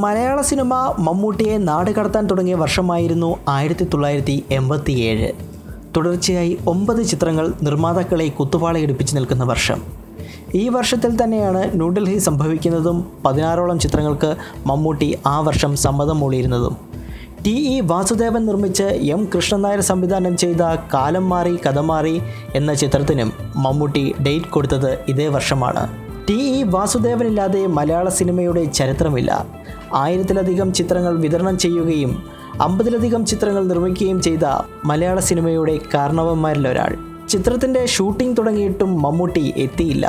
മലയാള cinema മമ്മൂട്ടിയെ നാട് കടത്താൻ തുടങ്ങിയ വർഷമായിരുന്നു 1987. തുടർച്ചയായി 9 ചിത്രങ്ങൾ നിർമ്മാതാക്കളെ കുത്തുപാളയെടുപ്പിച്ച് നിൽക്കുന്ന വർഷം. ഈ വർഷത്തിൽ തന്നെയാണ് ന്യൂഡൽഹി സംഭവിക്കുന്നതും 16ഓളം ചിത്രങ്ങൾക്ക് മമ്മൂട്ടി ആ വർഷം സമ്മതം മൂളിയിരുന്നതും. ടി.ഇ. വാസുദേവൻ നിർമ്മിച്ച് എം. കൃഷ്ണൻ നായർ സംവിധാനം ചെയ്ത കാലം മാറി കഥ മാറി എന്ന ചിത്രത്തിനും മമ്മൂട്ടി ഡേറ്റ് കൊടുത്തത് ഇതേ വർഷമാണ്. ടി.ഇ. വാസുദേവനില്ലാതെ മലയാള സിനിമയുടെ ചരിത്രമില്ല. 1000-ലധികം ചിത്രങ്ങൾ വിതരണം ചെയ്യുകയും 50-ലധികം ചിത്രങ്ങൾ നിർമ്മിക്കുകയും ചെയ്ത മലയാള സിനിമയുടെ കാരണവന്മാരിലൊരാൾ. ചിത്രത്തിൻ്റെ ഷൂട്ടിംഗ് തുടങ്ങിയിട്ടും മമ്മൂട്ടി എത്തിയില്ല.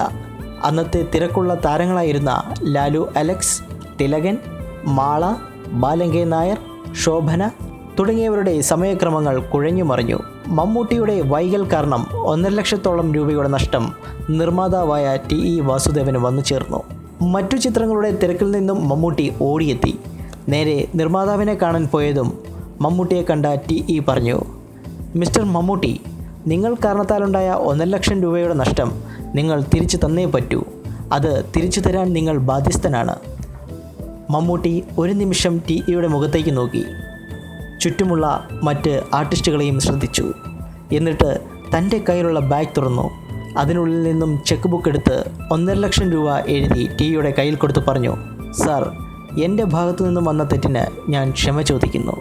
അന്നത്തെ തിരക്കുള്ള താരങ്ങളായിരുന്ന ലാലു അലക്സ്, തിലകൻ, മാള, ബാലങ്കെ നായർ, ശോഭന തുടങ്ങിയവരുടെ സമയക്രമങ്ങൾ കുഴഞ്ഞുമറിഞ്ഞു. മമ്മൂട്ടിയുടെ വൈകൽ കാരണം 1.5 ലക്ഷത്തോളം രൂപയുടെ നഷ്ടം നിർമ്മാതാവായ ടി.ഇ. വാസുദേവന് വന്നു ചേർന്നു. മറ്റു ചിത്രങ്ങളുടെ തിരക്കിൽ നിന്നും മമ്മൂട്ടി ഓടിയെത്തി. നേരെ നിർമ്മാതാവിനെ കാണാൻ പോയതും മമ്മൂട്ടിയെ കണ്ട ടി.ഇ. പറഞ്ഞു, മിസ്റ്റർ മമ്മൂട്ടി, നിങ്ങൾ കാരണത്താലുണ്ടായ 1.5 ലക്ഷം രൂപയുടെ നഷ്ടം നിങ്ങൾ തിരിച്ചു തന്നേ പറ്റൂ. അത് തിരിച്ചു തരാൻ നിങ്ങൾ ബാധ്യസ്ഥനാണ്. മമ്മൂട്ടി ഒരു നിമിഷം ടി.ഇയുടെ മുഖത്തേക്ക് നോക്കി. ചുറ്റുമുള്ള മറ്റ് ആർട്ടിസ്റ്റുകളെയും ശ്രദ്ധിച്ചു. എന്നിട്ട് തൻ്റെ കയ്യിലുള്ള ബാഗ് തുറന്നു. അതിനുള്ളിൽ നിന്നും ചെക്ക് ബുക്ക് എടുത്ത് 1.5 ലക്ഷം രൂപ എഴുതി ടി.യുടെ കയ്യിൽ കൊടുത്ത് പറഞ്ഞു, സാർ, എൻ്റെ ഭാഗത്തു നിന്നും വന്ന തെറ്റിന് ഞാൻ ക്ഷമ ചോദിക്കുന്നു.